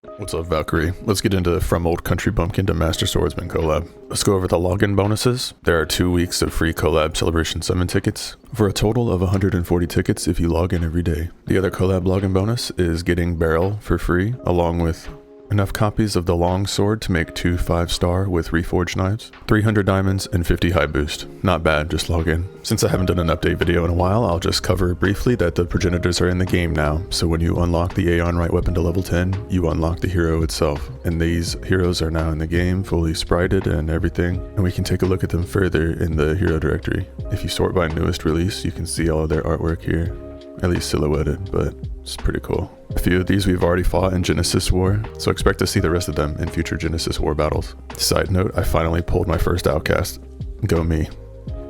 What's up, Valkyrie? Let's get into From Old Country Bumpkin to Master Swordsman collab. Let's go over the login bonuses. There are 2 weeks of free collab Celebration Summon tickets, for a total of 140 tickets if you log in every day. The other collab login bonus is getting Barrel for free, along with enough copies of the long sword to make 2 5-star with reforged knives, 300 diamonds, and 50 high boost. Not bad, just log in. Since I haven't done an update video in a while, I'll just cover briefly that the progenitors are in the game now. So when you unlock the Aeon Right weapon to level 10, you unlock the hero itself. And these heroes are now in the game, fully sprited and everything. And we can take a look at them further in the hero directory. If you sort by newest release, you can see all of their artwork here. At least silhouetted, but it's pretty cool. A few of these we've already fought in Genesis War, so expect to see the rest of them in future Genesis War battles. Side note, I finally pulled my first outcast. Go me.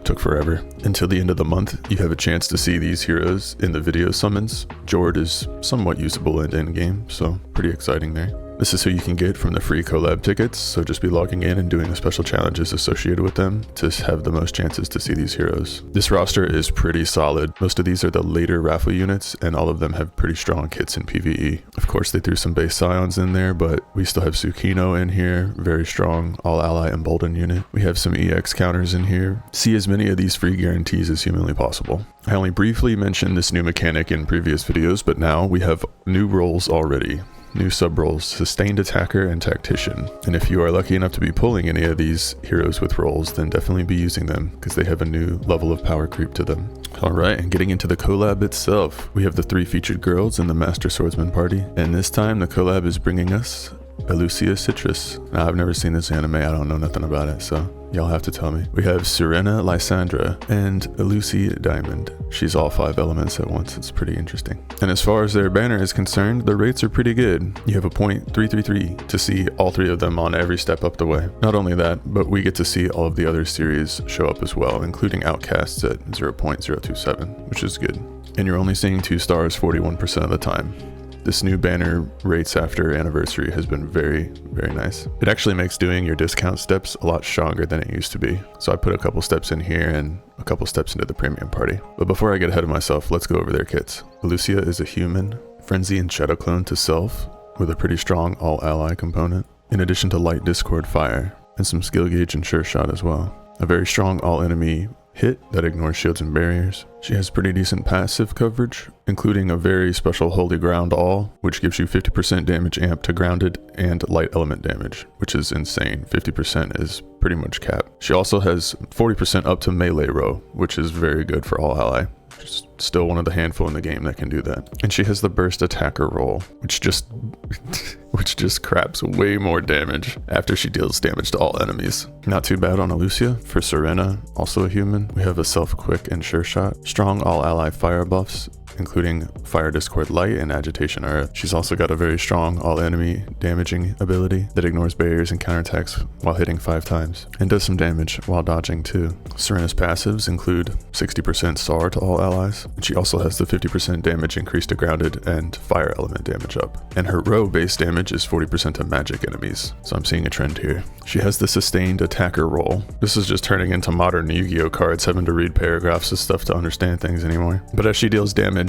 Took forever. Until the end of the month, you have a chance to see these heroes in the video summons. Jord is somewhat usable in endgame, so pretty exciting there. This is who you can get from the free collab tickets, so just be logging in and doing the special challenges associated with them to have the most chances to see these heroes. This roster is pretty solid. Most of these are the later raffle units, and all of them have pretty strong kits in PvE. Of course, they threw some base Scions in there, but we still have Tsukino in here, very strong all-ally emboldened unit. We have some EX counters in here. See as many of these free guarantees as humanly possible. I only briefly mentioned this new mechanic in previous videos, but now we have new roles already. New sub-roles, Sustained Attacker and Tactician. And if you are lucky enough to be pulling any of these heroes with roles, then definitely be using them, because they have a new level of power creep to them. Alright, and getting into the collab itself, we have the 3 featured girls in the Master Swordsman party, and this time the collab is bringing us Elucia Citrus. Now, I've never seen this anime, I don't know nothing about it, so y'all have to tell me. We have Serena Lysandra and Elucia Diamond. She's all 5 elements at once. It's pretty interesting. And as far as their banner is concerned, the rates are pretty good. You have a 0.333 to see all 3 of them on every step up the way. Not only that, but we get to see all of the other series show up as well, including Outcasts at 0.027, which is good. And you're only seeing 2 stars 41% of the time. This new banner rates after anniversary has been very, very nice. It actually makes doing your discount steps a lot stronger than it used to be. So I put a couple steps in here and a couple steps into the premium party. But before I get ahead of myself, let's go over their kits. Elucia is a human, Frenzy and Shadow Clone to self, with a pretty strong all-ally component, in addition to light Discord fire, and some skill gauge and sure shot as well. A very strong all-enemy hit that ignores shields and barriers. She has pretty decent passive coverage, including a very special Holy Ground All, which gives you 50% damage amp to grounded and light element damage, which is insane. 50% is pretty much cap. She also has 40% up to melee row, which is very good for all ally. She's still one of the handful in the game that can do that. And she has the burst attacker roll, which just craps way more damage after she deals damage to all enemies. Not too bad on Elucia. For Serena, also a human, we have a self-quick and sure shot, strong all-ally fire buffs, including Fire Discord Light and Agitation Earth. She's also got a very strong all-enemy damaging ability that ignores barriers and counterattacks while hitting 5 times, and does some damage while dodging too. Serena's passives include 60% SAR to all allies, and she also has the 50% damage increase to grounded and fire element damage up. And her row base damage is 40% to magic enemies, so I'm seeing a trend here. She has the Sustained Attacker role. This is just turning into modern Yu-Gi-Oh cards, having to read paragraphs of stuff to understand things anymore. But as she deals damage,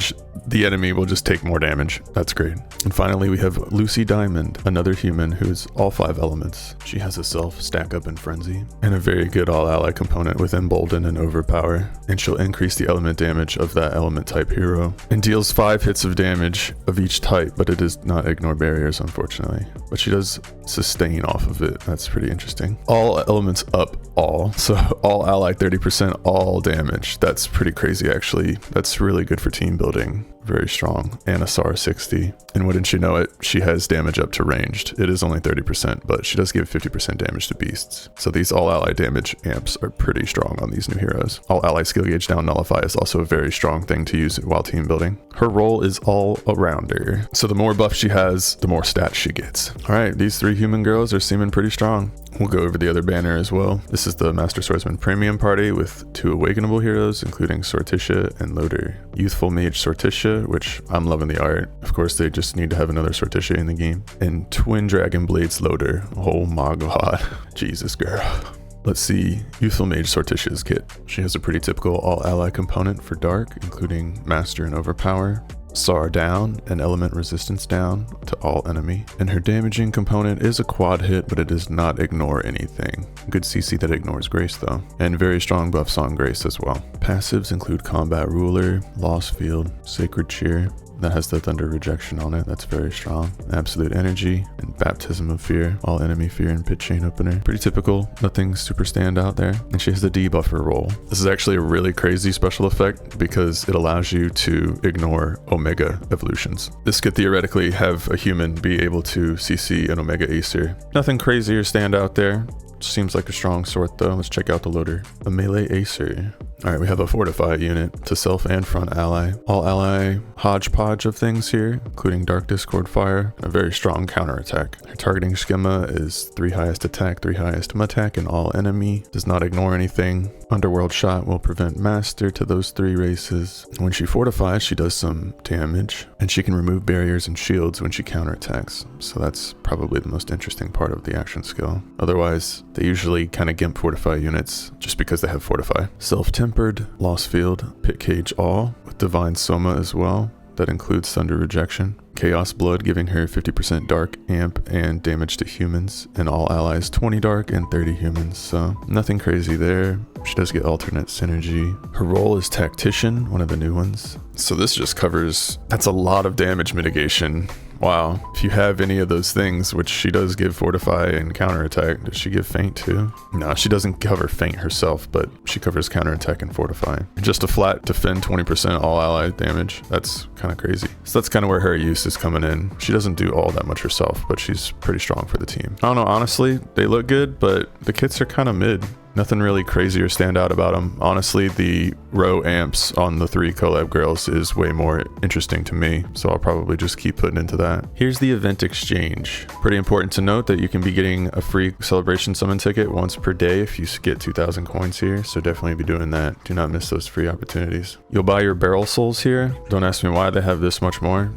the enemy will just take more damage. That's great. And finally, we have Lucy Diamond, another human who's all 5 elements. She has a self, stack up, and frenzy, and a very good all-ally component with embolden and overpower. And she'll increase the element damage of that element type hero, and deals 5 hits of damage of each type, but it does not ignore barriers, unfortunately. But she does sustain off of it. That's pretty interesting. All elements up all, so all ally 30%, all damage. That's pretty crazy, actually. That's really good for team building. Very strong. And a SAR 60. And wouldn't you know it, she has damage up to ranged. It is only 30%, but she does give 50% damage to beasts. So these all ally damage amps are pretty strong on these new heroes. All ally skill gauge down nullify is also a very strong thing to use while team building. Her role is all arounder. So the more buff she has, the more stats she gets. Alright, these 3 human girls are seeming pretty strong. We'll go over the other banner as well. This is the Master Swordsman Premium Party with 2 awakenable heroes, including Sortitia and Loader. Youthful Mage Sortitia, which I'm loving the art. Of course, they just need to have another Sortitia in the game. And Twin Dragon Blades Loader. Oh my god. Jesus, girl. Let's see Youthful Mage Sortitia's kit. She has a pretty typical all-ally component for Dark, including Master and Overpower. SAR down and element resistance down to all enemy. And her damaging component is a quad hit, but it does not ignore anything. Good CC that ignores Grace though. And very strong buffs on Grace as well. Passives include Combat Ruler, Lost Field, Sacred Cheer. That has the Thunder Rejection on it. That's very strong. Absolute Energy and Baptism of Fear. All enemy fear and pit chain opener. Pretty typical. Nothing super standout there. And she has the debuffer roll. This is actually a really crazy special effect because it allows you to ignore Omega evolutions. This could theoretically have a human be able to CC an Omega Acer. Nothing crazy or standout there. Seems like a strong sort though. Let's check out the loader. A melee Acer. Alright, we have a Fortify unit to self and front ally. All ally hodgepodge of things here, including Dark Discord Fire, and a very strong counterattack. Her targeting schema is 3 highest attack, 3 highest attack, and all enemy. Does not ignore anything. Underworld Shot will prevent Master to those 3 races. When she fortifies, she does some damage, and she can remove barriers and shields when she counterattacks. So that's probably the most interesting part of the action skill. Otherwise, they usually kind of gimp Fortify units just because they have Fortify. Self-tempered, Lost Field, Pit Cage all, with Divine Soma as well. That includes Thunder Rejection. Chaos Blood, giving her 50% dark amp and damage to humans, and all allies 20 dark and 30 humans, so nothing crazy there. She does get alternate synergy. Her role is Tactician, one of the new ones. So this just covers, that's a lot of damage mitigation. Wow. If you have any of those things, which she does give Fortify and Counterattack, does she give Feint too? No, she doesn't cover Feint herself, but she covers Counterattack and Fortify. Just a flat defend 20% all ally damage. That's kind of crazy. So that's kind of where her use is coming in. She doesn't do all that much herself, but she's pretty strong for the team. I don't know, honestly, they look good, but the kits are kind of mid. Nothing really crazy or stand out about them. Honestly, the row amps on the 3 collab girls is way more interesting to me, so I'll probably just keep putting into that. Here's the event exchange. Pretty important to note that you can be getting a free celebration summon ticket once per day if you get 2,000 coins here, so definitely be doing that. Do not miss those free opportunities. You'll buy your barrel souls here. Don't ask me why they have this much more.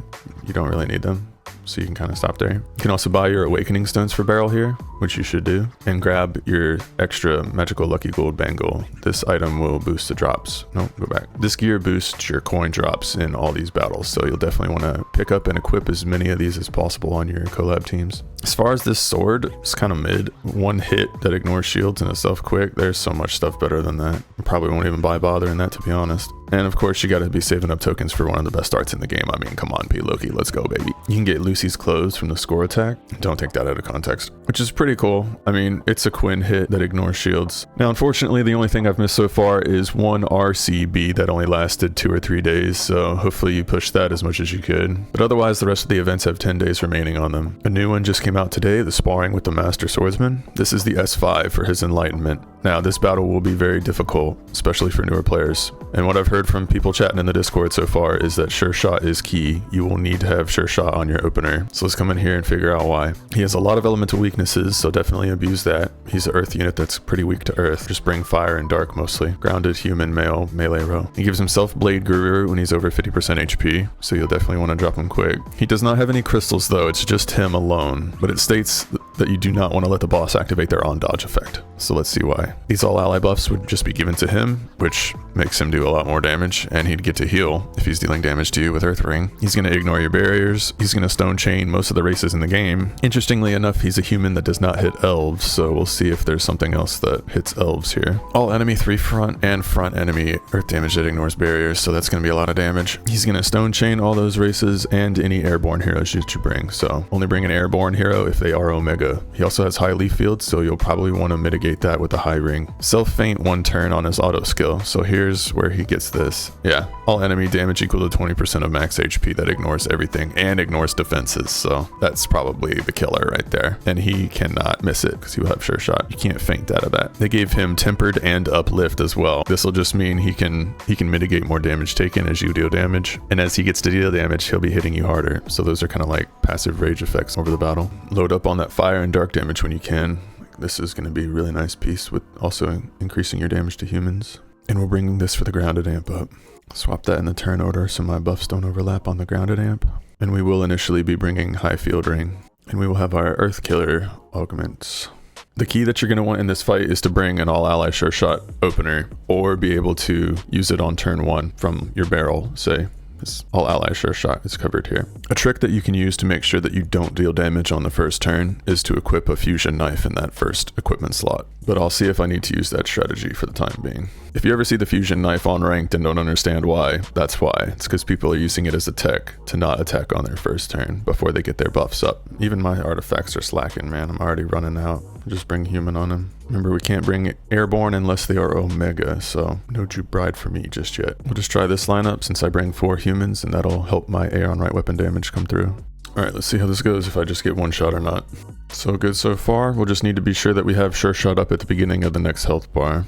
You don't really need them, so you can kind of stop there. You can also buy your awakening stones for barrel here, which you should do, and grab your extra magical lucky gold bangle. This item will boost the drops. No, go back. This gear boosts your coin drops in all these battles, so you'll definitely want to pick up and equip as many of these as possible on your collab teams. As far as this sword, it's kind of mid. One hit that ignores shields and a self quick. There's so much stuff better than that. I probably won't even buy bothering that, to be honest. And of course, you got to be saving up tokens for one of the best arts in the game. I mean, come on, P. Loki, let's go, baby. You can get Lucy's clothes from the score attack. Don't take that out of context, which is pretty cool. I mean, it's a Quinn hit that ignores shields. Now, unfortunately, the only thing I've missed so far is one RCB that only lasted 2 or 3 days. So hopefully you push that as much as you could. But otherwise, the rest of the events have 10 days remaining on them. A new one just came out today, the Sparring with the Master Swordsman. This is the S5 for his Enlightenment. Now, this battle will be very difficult, especially for newer players. And what I've heard from people chatting in the Discord so far is that Sure Shot is key. You will need to have Sure Shot on your opener. So let's come in here and figure out why. He has a lot of elemental weaknesses, so definitely abuse that. He's an earth unit that's pretty weak to earth. Just bring fire and dark mostly. Grounded human male melee row. He gives himself Blade Guru when he's over 50% HP, so you'll definitely want to drop him quick. He does not have any crystals though, it's just him alone. But it states that you do not want to let the boss activate their on dodge effect. So let's see why. These all ally buffs would just be given to him, which makes him do a lot more damage, and he'd get to heal if he's dealing damage to you with Earth Ring. He's going to ignore your barriers. He's going to stone chain most of the races in the game. Interestingly enough, he's a human that does not hit elves, so we'll see if there's something else that hits elves here. All enemy 3 front and front enemy earth damage that ignores barriers, so that's going to be a lot of damage. He's going to stone chain all those races and any airborne heroes that you bring, so only bring an airborne hero if they are Omega. He also has high leaf field, so you'll probably want to mitigate that with the high ring. Self feint 1 turn on his auto skill, so here's where he gets this. Yeah, all enemy damage equal to 20% of max HP. That ignores everything and ignores defenses, so that's probably the killer right there. And he cannot miss it because he will have Sure Shot. You can't feint out of that. They gave him tempered and uplift as well. This will just mean he can mitigate more damage taken as you deal damage, and as he gets to deal damage, he'll be hitting you harder. So those are kind of like passive rage effects over the battle. Load up on that fire and dark damage when you can. This is going to be a really nice piece with also increasing your damage to humans. And we're bringing this for the grounded amp up. Swap that in the turn order so my buffs don't overlap on the grounded amp. And we will initially be bringing high field ring. And we will have our earth killer augments. The key that you're going to want in this fight is to bring an all ally Sure Shot opener, or be able to use it on turn 1 from your barrel, say. This all ally sure shot is covered here. A trick that you can use to make sure that you don't deal damage on the first turn is to equip a fusion knife in that first equipment slot. But I'll see if I need to use that strategy for the time being. If you ever see the fusion knife on ranked and don't understand why, that's why. It's because people are using it as a tech to not attack on their first turn before they get their buffs up. Even my artifacts are slacking, man. I'm already running out. Just bring human on him. Remember, we can't bring airborne unless they are Omega, so no Juke Bride for me just yet. We'll just try this lineup since I bring 4 humans, and that'll help my air on right weapon damage come through. Alright, let's see how this goes if I just get one shot or not. So good so far. We'll just need to be sure that we have sure shot up at the beginning of the next health bar,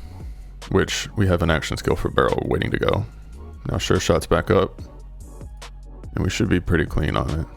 which we have an action skill for barrel waiting to go. Now sure shot's back up, and we should be pretty clean on it.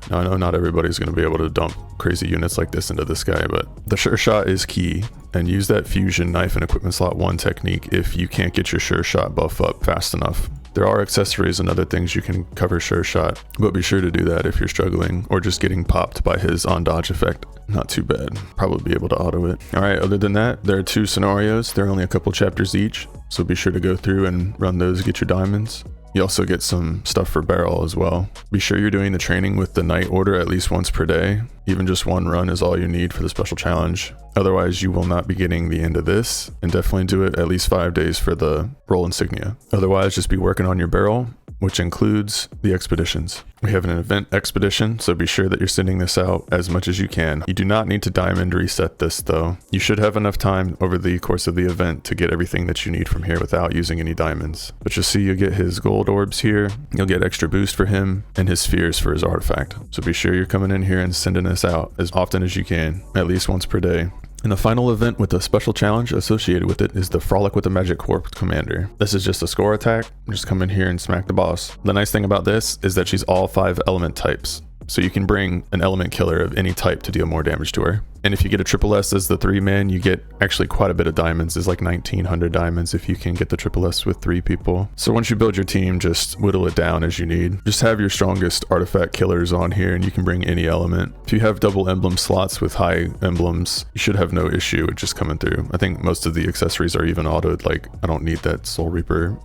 Now I know not everybody's going to be able to dump crazy units like this into this guy, but the sure shot is key, and use that fusion knife and equipment slot 1 technique if you can't get your sure shot buff up fast enough. There are accessories and other things you can cover sure shot, but be sure to do that if you're struggling or just getting popped by his on dodge effect. Not too bad. Probably be able to auto it. Alright, other than that, there are 2 scenarios. They're only a couple chapters each, so be sure to go through and run those to get your diamonds. You also get some stuff for barrel as well. Be sure you're doing the training with the night order at least once per day. Even just 1 run is all you need for the special challenge. Otherwise, you will not be getting the end of this, and definitely do it at least 5 days for the role insignia. Otherwise, just be working on your barrel, which includes the expeditions. We have an event expedition, so be sure that you're sending this out as much as you can. You do not need to diamond reset this though. You should have enough time over the course of the event to get everything that you need from here without using any diamonds. But you'll see you get his gold orbs here, you'll get extra boost for him, and his spheres for his artifact. So be sure you're coming in here and sending this out as often as you can, at least once per day. And the final event with a special challenge associated with it is the Frolic with the Magic Corps Commander. This is just a score attack. Just come in here and smack the boss. The nice thing about this is that she's all 5 element types. So you can bring an element killer of any type to deal more damage to her. And if you get a triple S as the 3-man, you get actually quite a bit of diamonds. It's like 1900 diamonds if you can get the triple S with 3 people. So once you build your team, just whittle it down as you need. Just have your strongest artifact killers on here and you can bring any element. If you have double emblem slots with high emblems, you should have no issue with just coming through. I think most of the accessories are even autoed, like I don't need that Soul Reaper.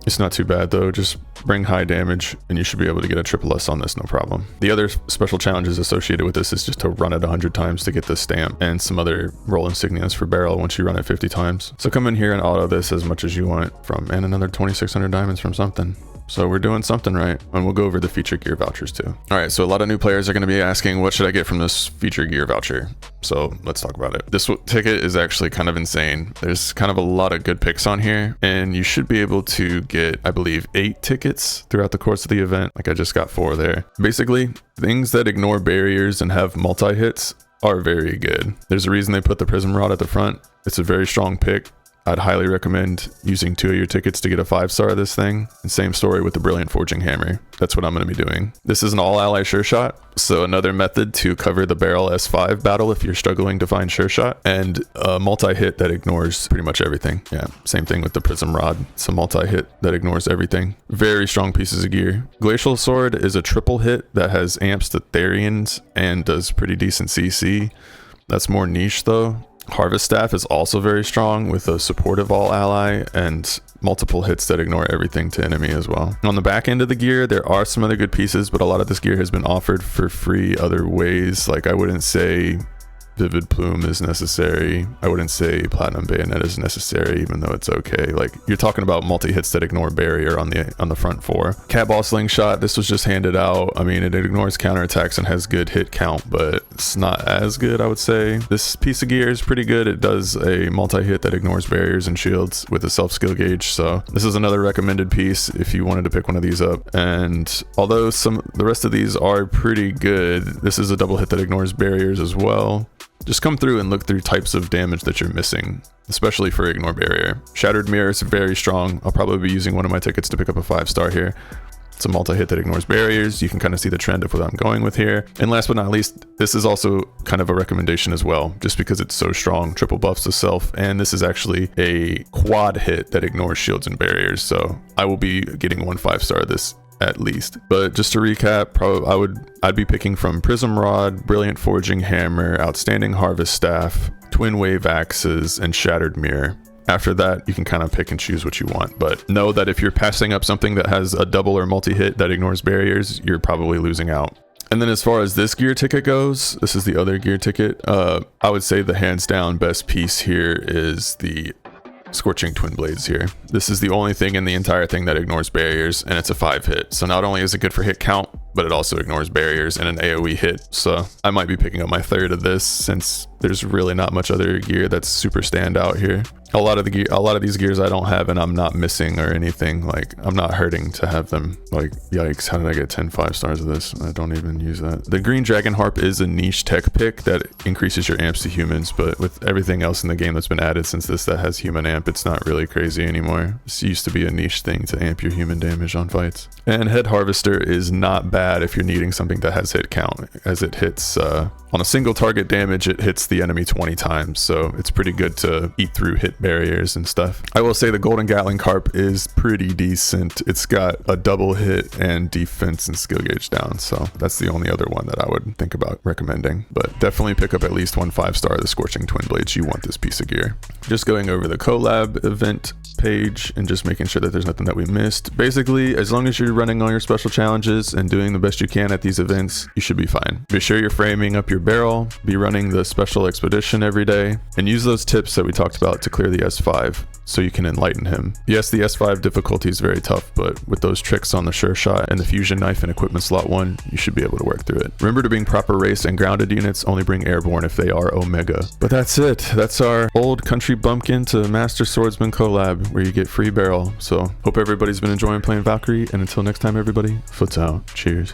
It's not too bad though, just bring high damage and you should be able to get a triple S on this, no problem. The other special challenges associated with this is just to run it 100 times to get the stamp and some other role insignias for barrel once you run it 50 times. So come in here and auto this as much as you want from, and another 2600 diamonds from something. So we're doing something right, and we'll go over the feature gear vouchers too. All right, so a lot of new players are going to be asking, what should I get from this feature gear voucher? So let's talk about it. This ticket is actually kind of insane. There's kind of a lot of good picks on here, and you should be able to get, I believe, 8 tickets throughout the course of the event. Like I just got 4 there. Basically, things that ignore barriers and have multi-hits are very good. There's a reason they put the Prism Rod at the front. It's a very strong pick. I'd highly recommend using 2 of your tickets to get a 5-star of this thing. And same story with the Brilliant Forging Hammer. That's what I'm going to be doing. This is an all ally sure shot. So another method to cover the barrel S5 battle if you're struggling to find sure shot. And a multi-hit that ignores pretty much everything. Yeah, same thing with the Prism Rod. It's a multi-hit that ignores everything. Very strong pieces of gear. Glacial Sword is a triple hit that has amps to Therians and does pretty decent CC. That's more niche though. Harvest Staff is also very strong with a supportive all ally and multiple hits that ignore everything to enemy as well. On the back end of the gear, there are some other good pieces, but a lot of this gear has been offered for free other ways. Like I wouldn't say Vivid Plume is necessary. I wouldn't say Platinum Bayonet is necessary, even though it's okay. Like you're talking about multi-hits that ignore barrier on the front 4. Cat Ball Slingshot, this was just handed out. I mean, it ignores counterattacks and has good hit count, but it's not as good, I would say. This piece of gear is pretty good. It does a multi-hit that ignores barriers and shields with a self-skill gauge. So this is another recommended piece if you wanted to pick one of these up. And although the rest of these are pretty good, this is a double hit that ignores barriers as well. Just come through and look through types of damage that you're missing, especially for ignore barrier. Shattered Mirror is very strong. I'll probably be using one of my tickets to pick up a 5-star here. It's a multi-hit that ignores barriers. You can kind of see the trend of what I'm going with here. And last but not least, this is also kind of a recommendation as well, just because it's so strong. Triple buffs to self, and this is actually a quad hit that ignores shields and barriers. So I will be getting 1 5-star of this at least. But just to recap, I'd be picking from Prism Rod, Brilliant Forging Hammer, Outstanding Harvest Staff, Twin Wave Axes, and Shattered Mirror. After that, you can kind of pick and choose what you want, but know that if you're passing up something that has a double or multi-hit that ignores barriers, you're probably losing out. And then as far as this gear ticket goes, this is the other gear ticket. I would say the hands down best piece here is the Scorching Twin Blades here. This is the only thing in the entire thing that ignores barriers, and it's a 5-hit. So not only is it good for hit count, but it also ignores barriers and an AoE hit. So I might be picking up my third of this since there's really not much other gear that's super standout here. A lot of these gears I don't have and I'm not missing or anything. Like, I'm not hurting to have them. Like, yikes, how did I get 10 5-stars of this? I don't even use that. The Green Dragon Harp is a niche tech pick that increases your amps to humans, but with everything else in the game that's been added since this that has human amp, it's not really crazy anymore. This used to be a niche thing to amp your human damage on fights. And Head Harvester is not bad if you're needing something that has hit count, as it hits on a single target damage, it hits the enemy 20 times, so it's pretty good to eat through hit barriers and stuff. I will say the Golden Gatling Carp is pretty decent. It's got a double hit and defense and skill gauge down, so that's the only other one that I would think about recommending. But definitely pick up at least one 5-star of the Scorching Twin Blades. You want this piece of gear. Just going over the collab event page and just making sure that there's nothing that we missed. Basically, as long as you're running all your special challenges and doing the best you can at these events, you should be fine. Be sure you're framing up your barrel, be running the special expedition every day, and use those tips that we talked about to clear the S5 so you can enlighten him. Yes, the S5 difficulty is very tough, but with those tricks on the Sure Shot and the fusion knife and equipment slot 1, you should be able to work through it. Remember to bring proper race and grounded units, only bring airborne if they are Omega. But that's it. That's our Old Country Bumpkin to Master Swordsman collab, where you get free barrel. So hope everybody's been enjoying playing Valkyrie, and until next time everybody, foots out. Cheers.